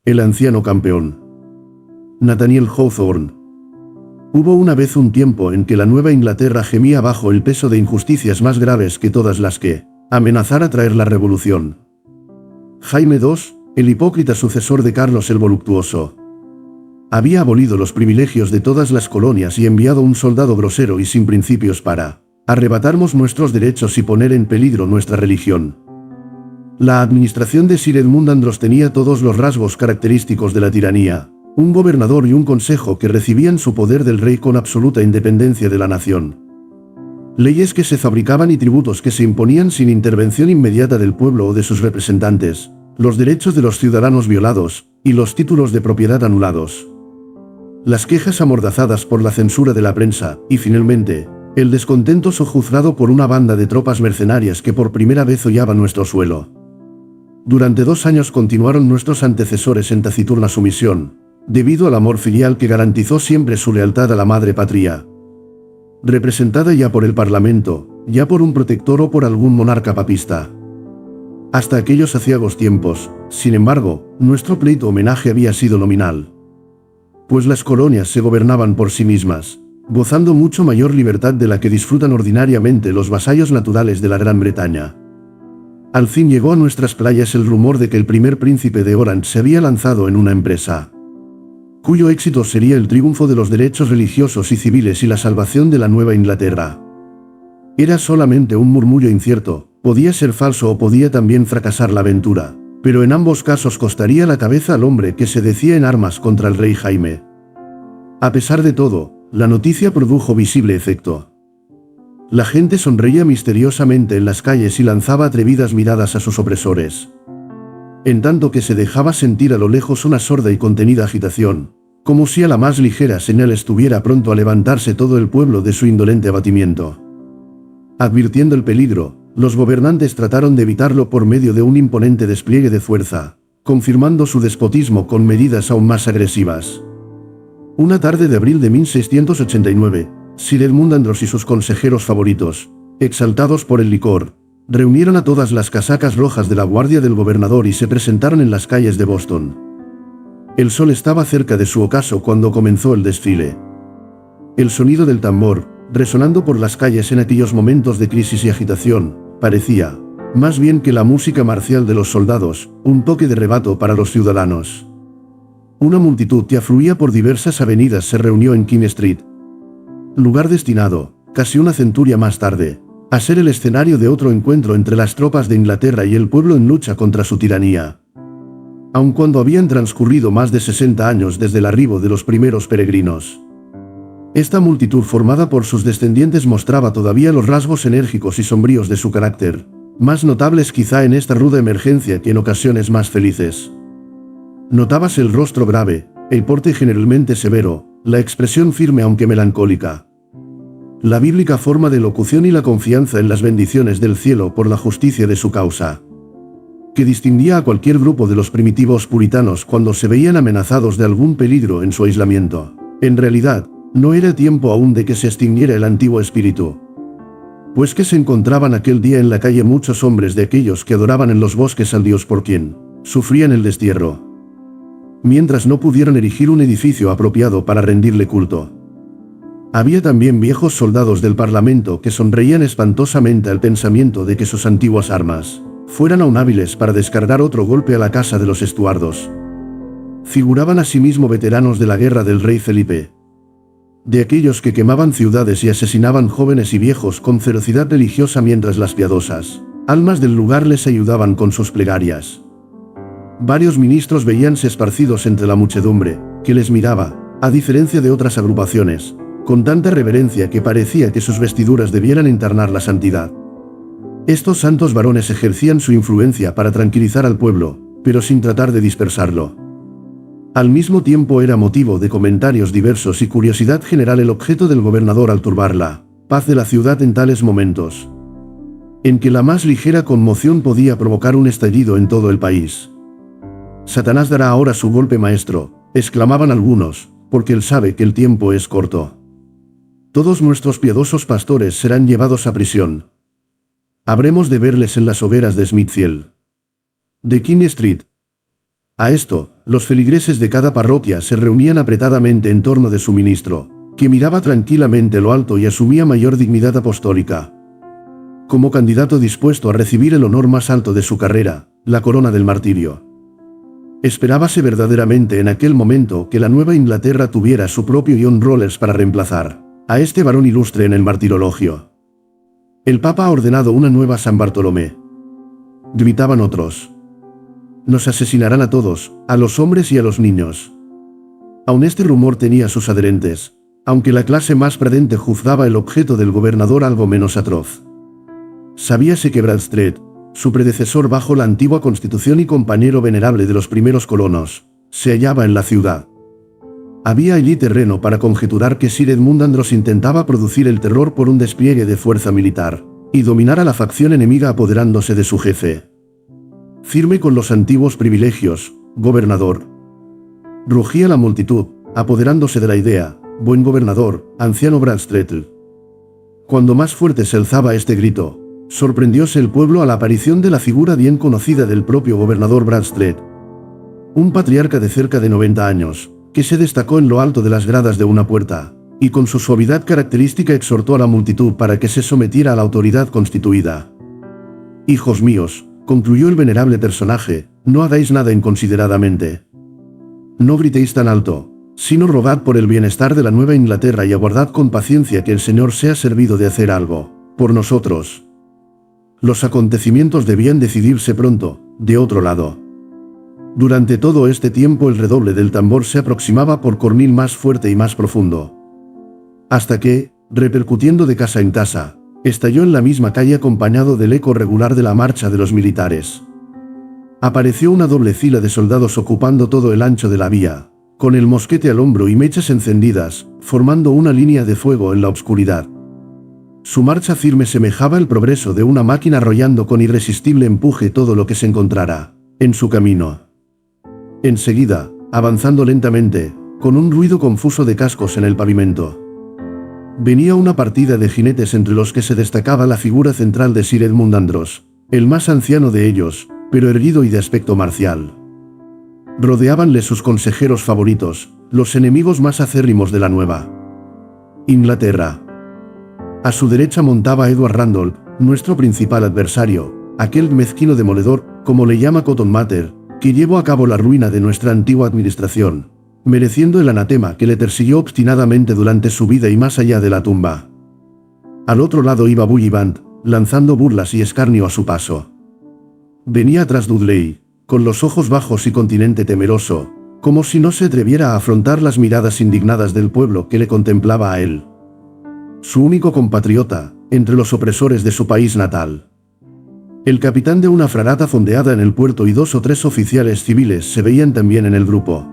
El anciano campeón. Nathaniel Hawthorne. Hubo una vez un tiempo en que la Nueva Inglaterra gemía bajo el peso de injusticias más graves que todas las que amenazara traer la revolución. Jaime II, el hipócrita sucesor de Carlos el Voluptuoso, había abolido los privilegios de todas las colonias y enviado un soldado grosero y sin principios para arrebatarnos nuestros derechos y poner en peligro nuestra religión. La administración de Sir Edmund Andros tenía todos los rasgos característicos de la tiranía, un gobernador y un consejo que recibían su poder del rey con absoluta independencia de la nación. Leyes que se fabricaban y tributos que se imponían sin intervención inmediata del pueblo o de sus representantes, los derechos de los ciudadanos violados, y los títulos de propiedad anulados. Las quejas amordazadas por la censura de la prensa, y finalmente, el descontento sojuzgado por una banda de tropas mercenarias que por primera vez hollaban nuestro suelo. Durante 2 años continuaron nuestros antecesores en taciturna sumisión, debido al amor filial que garantizó siempre su lealtad a la madre patria. Representada ya por el Parlamento, ya por un protector o por algún monarca papista. Hasta aquellos aciagos tiempos, sin embargo, nuestro pleito homenaje había sido nominal. Pues las colonias se gobernaban por sí mismas, gozando mucho mayor libertad de la que disfrutan ordinariamente los vasallos naturales de la Gran Bretaña. Al fin llegó a nuestras playas el rumor de que el primer príncipe de Orange se había lanzado en una empresa, cuyo éxito sería el triunfo de los derechos religiosos y civiles y la salvación de la Nueva Inglaterra. Era solamente un murmullo incierto, podía ser falso o podía también fracasar la aventura, pero en ambos casos costaría la cabeza al hombre que se decía en armas contra el rey Jaime. A pesar de todo, la noticia produjo visible efecto. La gente sonreía misteriosamente en las calles y lanzaba atrevidas miradas a sus opresores, en tanto que se dejaba sentir a lo lejos una sorda y contenida agitación, como si a la más ligera señal estuviera pronto a levantarse todo el pueblo de su indolente abatimiento. Advirtiendo el peligro, los gobernantes trataron de evitarlo por medio de un imponente despliegue de fuerza, confirmando su despotismo con medidas aún más agresivas. Una tarde de abril de 1689, Sir Edmund Andros y sus consejeros favoritos, exaltados por el licor, reunieron a todas las casacas rojas de la guardia del gobernador y se presentaron en las calles de Boston. El sol estaba cerca de su ocaso cuando comenzó el desfile. El sonido del tambor, resonando por las calles en aquellos momentos de crisis y agitación, parecía, más bien que la música marcial de los soldados, un toque de rebato para los ciudadanos. Una multitud que afluía por diversas avenidas se reunió en King Street, lugar destinado, casi una centuria más tarde, a ser el escenario de otro encuentro entre las tropas de Inglaterra y el pueblo en lucha contra su tiranía. Aun cuando habían transcurrido más de 60 años desde el arribo de los primeros peregrinos, esta multitud formada por sus descendientes mostraba todavía los rasgos enérgicos y sombríos de su carácter, más notables quizá en esta ruda emergencia que en ocasiones más felices. Notábase el rostro grave, el porte generalmente severo, la expresión firme aunque melancólica, la bíblica forma de locución y la confianza en las bendiciones del cielo por la justicia de su causa, que distinguía a cualquier grupo de los primitivos puritanos cuando se veían amenazados de algún peligro en su aislamiento. En realidad, no era tiempo aún de que se extinguiera el antiguo espíritu, pues que se encontraban aquel día en la calle muchos hombres de aquellos que adoraban en los bosques al Dios por quien sufrían el destierro, mientras no pudieron erigir un edificio apropiado para rendirle culto. Había también viejos soldados del Parlamento que sonreían espantosamente al pensamiento de que sus antiguas armas fueran aún hábiles para descargar otro golpe a la casa de los Estuardos. Figuraban asimismo veteranos de la guerra del rey Felipe, de aquellos que quemaban ciudades y asesinaban jóvenes y viejos con ferocidad religiosa mientras las piadosas almas del lugar les ayudaban con sus plegarias. Varios ministros veíanse esparcidos entre la muchedumbre, que les miraba, a diferencia de otras agrupaciones, con tanta reverencia que parecía que sus vestiduras debieran encarnar la santidad. Estos santos varones ejercían su influencia para tranquilizar al pueblo, pero sin tratar de dispersarlo. Al mismo tiempo era motivo de comentarios diversos y curiosidad general el objeto del gobernador al turbar la paz de la ciudad en tales momentos, en que la más ligera conmoción podía provocar un estallido en todo el país. «Satanás dará ahora su golpe maestro», exclamaban algunos, «porque él sabe que el tiempo es corto. Todos nuestros piadosos pastores serán llevados a prisión. Habremos de verles en las hogueras de Smithfield, de King Street, A esto, los feligreses de cada parroquia se reunían apretadamente en torno de su ministro, que miraba tranquilamente lo alto y asumía mayor dignidad apostólica. Como candidato dispuesto a recibir el honor más alto de su carrera, la corona del martirio. Esperábase verdaderamente en aquel momento que la Nueva Inglaterra tuviera su propio John Rollers para reemplazar a este varón ilustre en el martirologio. El Papa ha ordenado una nueva San Bartolomé. Gritaban otros. Nos asesinarán a todos, a los hombres y a los niños. Aun este rumor tenía sus adherentes, aunque la clase más prudente juzgaba el objeto del gobernador algo menos atroz. Sabíase que Bradstreet, su predecesor bajo la antigua constitución y compañero venerable de los primeros colonos, se hallaba en la ciudad. Había allí terreno para conjeturar que Sir Edmund Andros intentaba producir el terror por un despliegue de fuerza militar, y dominar a la facción enemiga apoderándose de su jefe. Firme con los antiguos privilegios, gobernador. Rugía la multitud, apoderándose de la idea, buen gobernador, anciano Bradstreet. Cuando más fuerte se alzaba este grito, sorprendióse el pueblo a la aparición de la figura bien conocida del propio gobernador Bradstreet. Un patriarca de cerca de 90 años, que se destacó en lo alto de las gradas de una puerta, y con su suavidad característica exhortó a la multitud para que se sometiera a la autoridad constituida. Hijos míos, concluyó el venerable personaje, no hagáis nada inconsideradamente. No gritéis tan alto, sino rogad por el bienestar de la Nueva Inglaterra y aguardad con paciencia que el Señor sea servido de hacer algo por nosotros. Los acontecimientos debían decidirse pronto, de otro lado. Durante todo este tiempo el redoble del tambor se aproximaba por cornil más fuerte y más profundo. Hasta que, repercutiendo de casa en casa, estalló en la misma calle acompañado del eco regular de la marcha de los militares. Apareció una doble fila de soldados ocupando todo el ancho de la vía, con el mosquete al hombro y mechas encendidas, formando una línea de fuego en la oscuridad. Su marcha firme semejaba el progreso de una máquina arrollando con irresistible empuje todo lo que se encontrara en su camino. Enseguida, avanzando lentamente, con un ruido confuso de cascos en el pavimento, venía una partida de jinetes entre los que se destacaba la figura central de Sir Edmund Andros, el más anciano de ellos, pero erguido y de aspecto marcial. Rodeábanle sus consejeros favoritos, los enemigos más acérrimos de la Nueva Inglaterra. A su derecha montaba Edward Randolph, nuestro principal adversario, aquel mezquino demoledor, como le llama Cotton Mather, que llevó a cabo la ruina de nuestra antigua administración, mereciendo el anatema que le persiguió obstinadamente durante su vida y más allá de la tumba. Al otro lado iba Bullivant, lanzando burlas y escarnio a su paso. Venía atrás Dudley, con los ojos bajos y continente temeroso, como si no se atreviera a afrontar las miradas indignadas del pueblo que le contemplaba a él. Su único compatriota, entre los opresores de su país natal. El capitán de una fragata fondeada en el puerto y 2 o 3 oficiales civiles se veían también en el grupo.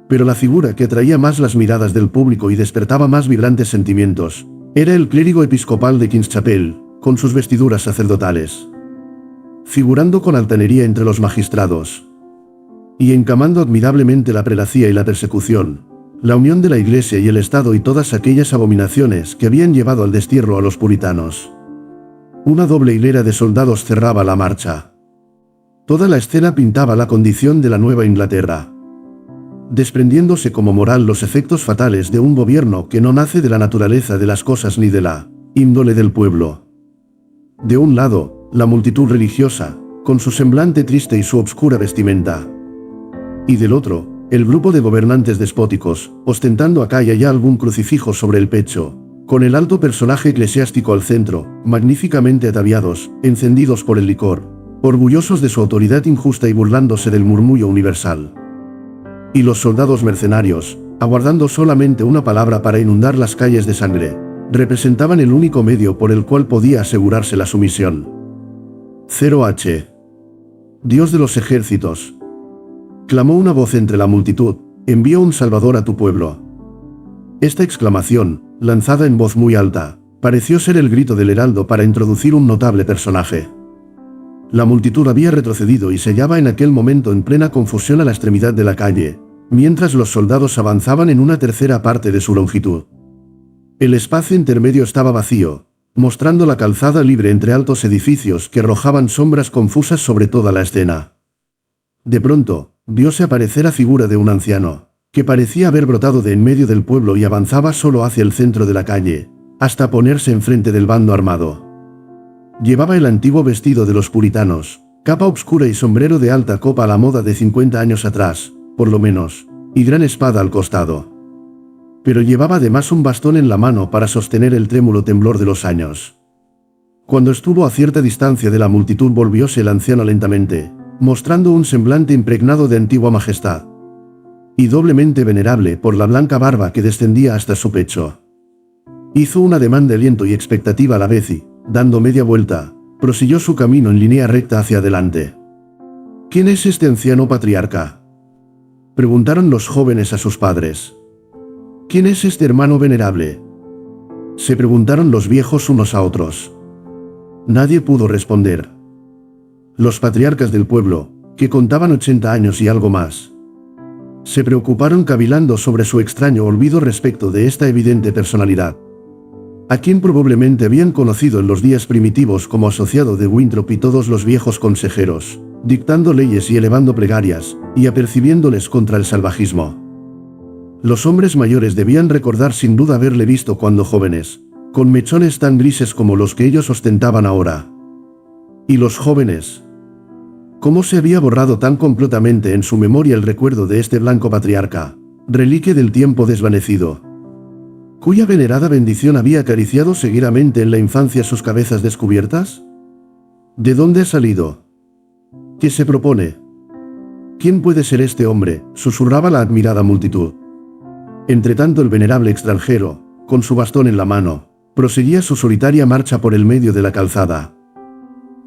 Pero la figura que atraía más las miradas del público y despertaba más vibrantes sentimientos, era el clérigo episcopal de Kingschapel, con sus vestiduras sacerdotales. Figurando con altanería entre los magistrados. Y encamando admirablemente la prelacía y la persecución, la unión de la Iglesia y el Estado y todas aquellas abominaciones que habían llevado al destierro a los puritanos. Una doble hilera de soldados cerraba la marcha. Toda la escena pintaba la condición de la Nueva Inglaterra, desprendiéndose como moral los efectos fatales de un gobierno que no nace de la naturaleza de las cosas ni de la índole del pueblo. De un lado, la multitud religiosa, con su semblante triste y su obscura vestimenta. Y del otro, el grupo de gobernantes despóticos, ostentando acá y allá algún crucifijo sobre el pecho, con el alto personaje eclesiástico al centro, magníficamente ataviados, encendidos por el licor, orgullosos de su autoridad injusta y burlándose del murmullo universal. Y los soldados mercenarios, aguardando solamente una palabra para inundar las calles de sangre, representaban el único medio por el cual podía asegurarse la sumisión. 0H. Dios de los ejércitos. Clamó una voz entre la multitud, envía un salvador a tu pueblo. Esta exclamación, lanzada en voz muy alta, pareció ser el grito del heraldo para introducir un notable personaje. La multitud había retrocedido y se hallaba en aquel momento en plena confusión a la extremidad de la calle, mientras los soldados avanzaban en una tercera parte de su longitud. El espacio intermedio estaba vacío, mostrando la calzada libre entre altos edificios que arrojaban sombras confusas sobre toda la escena. De pronto, vióse aparecer a figura de un anciano, que parecía haber brotado de en medio del pueblo y avanzaba solo hacia el centro de la calle, hasta ponerse enfrente del bando armado. Llevaba el antiguo vestido de los puritanos, capa obscura y sombrero de alta copa a la moda de 50 años atrás, por lo menos, y gran espada al costado. Pero llevaba además un bastón en la mano para sostener el trémulo temblor de los años. Cuando estuvo a cierta distancia de la multitud volvióse el anciano lentamente, mostrando un semblante impregnado de antigua majestad, y doblemente venerable por la blanca barba que descendía hasta su pecho. Hizo un ademán de aliento y expectativa a la vez y, dando media vuelta, prosiguió su camino en línea recta hacia adelante. ¿Quién es este anciano patriarca?, preguntaron los jóvenes a sus padres. ¿Quién es este hermano venerable?, se preguntaron los viejos unos a otros. Nadie pudo responder. Los patriarcas del pueblo, que contaban 80 años y algo más, se preocuparon cavilando sobre su extraño olvido respecto de esta evidente personalidad, a quien probablemente habían conocido en los días primitivos como asociado de Winthrop y todos los viejos consejeros, dictando leyes y elevando plegarias, y apercibiéndoles contra el salvajismo. Los hombres mayores debían recordar sin duda haberle visto cuando jóvenes, con mechones tan grises como los que ellos ostentaban ahora. ¿Y los jóvenes? ¿Cómo se había borrado tan completamente en su memoria el recuerdo de este blanco patriarca, reliquia del tiempo desvanecido, cuya venerada bendición había acariciado seguidamente en la infancia sus cabezas descubiertas? ¿De dónde ha salido? ¿Qué se propone? ¿Quién puede ser este hombre?, susurraba la admirada multitud. Entretanto el venerable extranjero, con su bastón en la mano, proseguía su solitaria marcha por el medio de la calzada.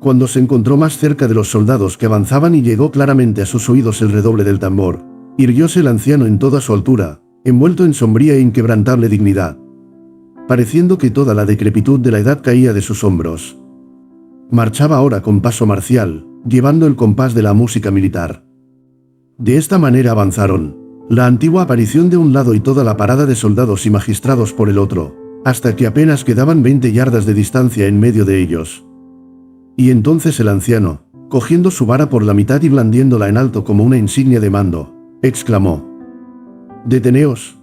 Cuando se encontró más cerca de los soldados que avanzaban y llegó claramente a sus oídos el redoble del tambor, irguióse el anciano en toda su altura, envuelto en sombría e inquebrantable dignidad, pareciendo que toda la decrepitud de la edad caía de sus hombros. Marchaba ahora con paso marcial, llevando el compás de la música militar. De esta manera avanzaron, la antigua aparición de un lado y toda la parada de soldados y magistrados por el otro, hasta que apenas quedaban 20 yardas de distancia en medio de ellos. Y entonces el anciano, cogiendo su vara por la mitad y blandiéndola en alto como una insignia de mando, exclamó: «Deteneos».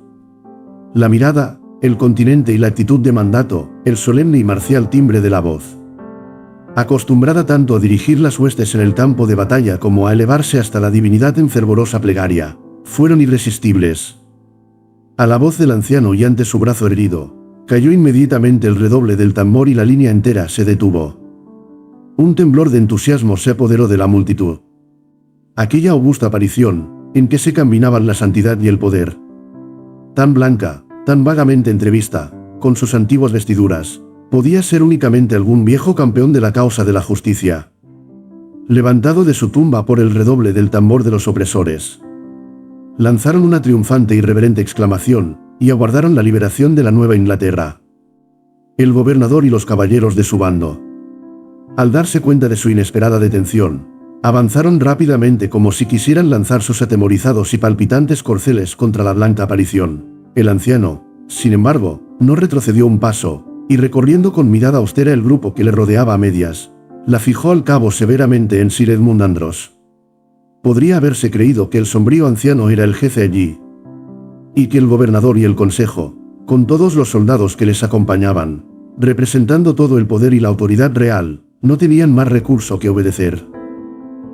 La mirada, el continente y la actitud de mandato, el solemne y marcial timbre de la voz. Acostumbrada tanto a dirigir las huestes en el campo de batalla como a elevarse hasta la divinidad en fervorosa plegaria, fueron irresistibles. A la voz del anciano y ante su brazo herido, cayó inmediatamente el redoble del tambor y la línea entera se detuvo. Un temblor de entusiasmo se apoderó de la multitud. Aquella augusta aparición, en que se combinaban la santidad y el poder, tan blanca, tan vagamente entrevista, con sus antiguas vestiduras, podía ser únicamente algún viejo campeón de la causa de la justicia, levantado de su tumba por el redoble del tambor de los opresores. Lanzaron una triunfante y reverente exclamación, y aguardaron la liberación de la Nueva Inglaterra. El gobernador y los caballeros de su bando, al darse cuenta de su inesperada detención, avanzaron rápidamente como si quisieran lanzar sus atemorizados y palpitantes corceles contra la blanca aparición. El anciano, sin embargo, no retrocedió un paso, y recorriendo con mirada austera el grupo que le rodeaba a medias, la fijó al cabo severamente en Sir Edmund Andros. Podría haberse creído que el sombrío anciano era el jefe allí, y que el gobernador y el consejo, con todos los soldados que les acompañaban, representando todo el poder y la autoridad real, no tenían más recurso que obedecer.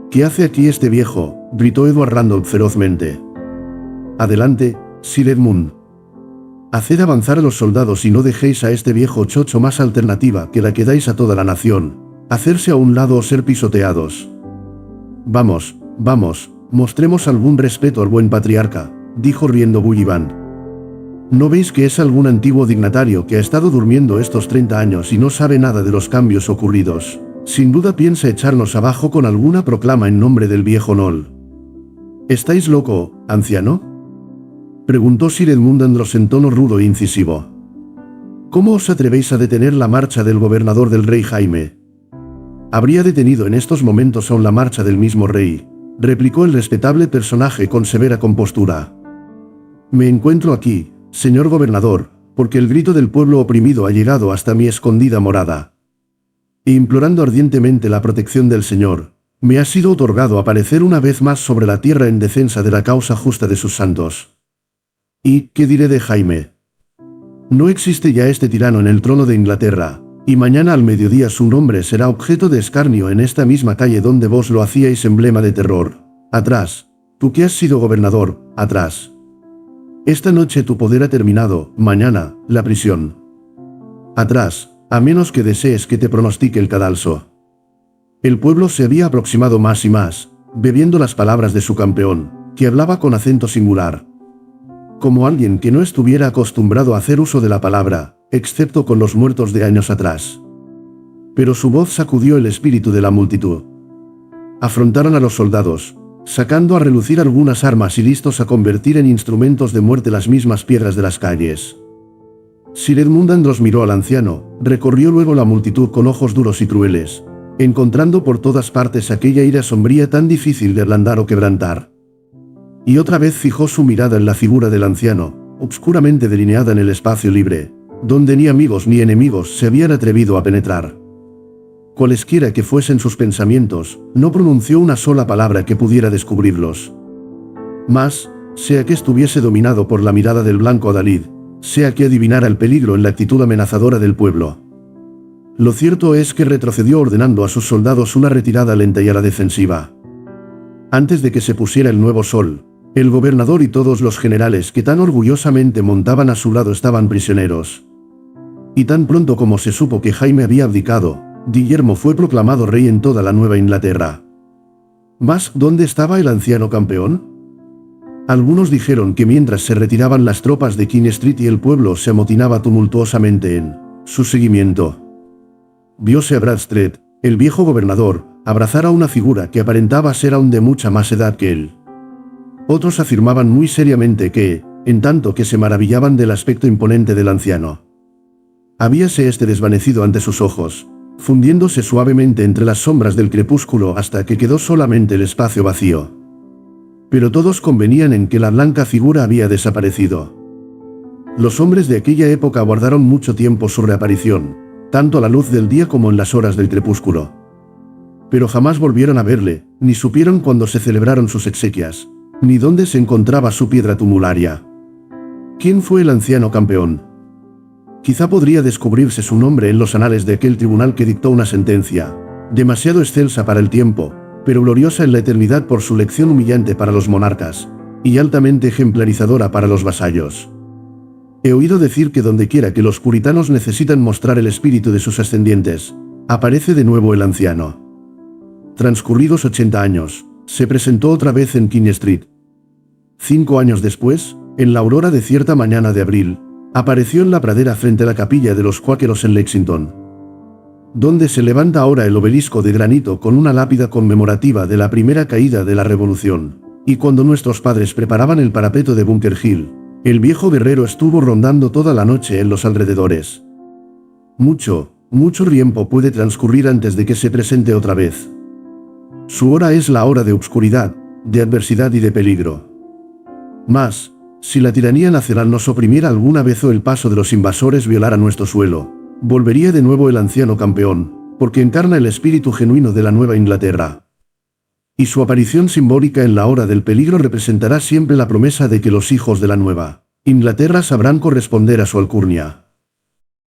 «¿Qué hace aquí este viejo?», gritó Edward Randolph ferozmente. «Adelante, Sir Edmund. Haced avanzar a los soldados y no dejéis a este viejo chocho más alternativa que la que dais a toda la nación, hacerse a un lado o ser pisoteados. Vamos, vamos, mostremos algún respeto al buen patriarca», dijo riendo Bullivant. «¿No veis que es algún antiguo dignatario que ha estado durmiendo estos 30 años y no sabe nada de los cambios ocurridos? Sin duda piensa echarnos abajo con alguna proclama en nombre del viejo Noll». «¿Estáis loco, anciano?», preguntó Sir Edmund Andros en tono rudo e incisivo. «¿Cómo os atrevéis a detener la marcha del gobernador del rey Jaime?». «Habría detenido en estos momentos aún la marcha del mismo rey», replicó el respetable personaje con severa compostura. «Me encuentro aquí, señor gobernador, porque el grito del pueblo oprimido ha llegado hasta mi escondida morada. E implorando ardientemente la protección del Señor, Me ha sido otorgado aparecer una vez más sobre la tierra en defensa de la causa justa de sus santos. ¿Y qué diré de Jaime? No existe ya este tirano en el trono de Inglaterra, y mañana al mediodía su nombre será objeto de escarnio en esta misma calle donde vos lo hacíais emblema de terror. Atrás, tú que has sido gobernador, atrás. Esta noche tu poder ha terminado, mañana, la prisión. Atrás, a menos que desees que te pronostique el cadalso. El pueblo se había aproximado más y más, bebiendo las palabras de su campeón, que hablaba con acento singular. Como alguien que no estuviera acostumbrado a hacer uso de la palabra, excepto con los muertos de años atrás. Pero su voz sacudió el espíritu de la multitud. Afrontaron a los soldados, sacando a relucir algunas armas y listos a convertir en instrumentos de muerte las mismas piedras de las calles. Sir Edmund Andros miró al anciano, recorrió luego la multitud con ojos duros y crueles, encontrando por todas partes aquella ira sombría tan difícil de ablandar o quebrantar. Y otra vez fijó su mirada en la figura del anciano, obscuramente delineada en el espacio libre, donde ni amigos ni enemigos se habían atrevido a penetrar. Cualesquiera que fuesen sus pensamientos, no pronunció una sola palabra que pudiera descubrirlos. Mas, sea que estuviese dominado por la mirada del blanco adalid, sea que adivinara el peligro en la actitud amenazadora del pueblo. Lo cierto es que retrocedió ordenando a sus soldados una retirada lenta y a la defensiva. Antes de que se pusiera el nuevo sol, el gobernador y todos los generales que tan orgullosamente montaban a su lado estaban prisioneros. Y tan pronto como se supo que Jaime había abdicado, Guillermo fue proclamado rey en toda la Nueva Inglaterra. ¿Mas dónde estaba el anciano campeón? Algunos dijeron que mientras se retiraban las tropas de King Street y el pueblo se amotinaba tumultuosamente en su seguimiento. Viose a Bradstreet, el viejo gobernador, abrazar a una figura que aparentaba ser aún de mucha más edad que él. Otros afirmaban muy seriamente que, en tanto que se maravillaban del aspecto imponente del anciano, habíase este desvanecido ante sus ojos, fundiéndose suavemente entre las sombras del crepúsculo hasta que quedó solamente el espacio vacío. Pero todos convenían en que la blanca figura había desaparecido. Los hombres de aquella época guardaron mucho tiempo su reaparición, tanto a la luz del día como en las horas del crepúsculo. Pero jamás volvieron a verle, ni supieron cuándo se celebraron sus exequias, ni dónde se encontraba su piedra tumularia. ¿Quién fue el anciano campeón? Quizá podría descubrirse su nombre en los anales de aquel tribunal que dictó una sentencia, demasiado excelsa para el tiempo, pero gloriosa en la eternidad por su lección humillante para los monarcas, y altamente ejemplarizadora para los vasallos. He oído decir que dondequiera que los puritanos necesitan mostrar el espíritu de sus ascendientes, aparece de nuevo el anciano. Transcurridos 80 años, se presentó otra vez en King Street. 5 años después, en la aurora de cierta mañana de abril, apareció en la pradera frente a la capilla de los cuáqueros en Lexington, donde se levanta ahora el obelisco de granito con una lápida conmemorativa de la primera caída de la Revolución, y cuando nuestros padres preparaban el parapeto de Bunker Hill, el viejo guerrero estuvo rondando toda la noche en los alrededores. Mucho tiempo puede transcurrir antes de que se presente otra vez. Su hora es la hora de obscuridad, de adversidad y de peligro. Mas, si la tiranía nacional nos oprimiera alguna vez o el paso de los invasores violara nuestro suelo, volvería de nuevo el anciano campeón, porque encarna el espíritu genuino de la Nueva Inglaterra. Y su aparición simbólica en la hora del peligro representará siempre la promesa de que los hijos de la Nueva Inglaterra sabrán corresponder a su alcurnia.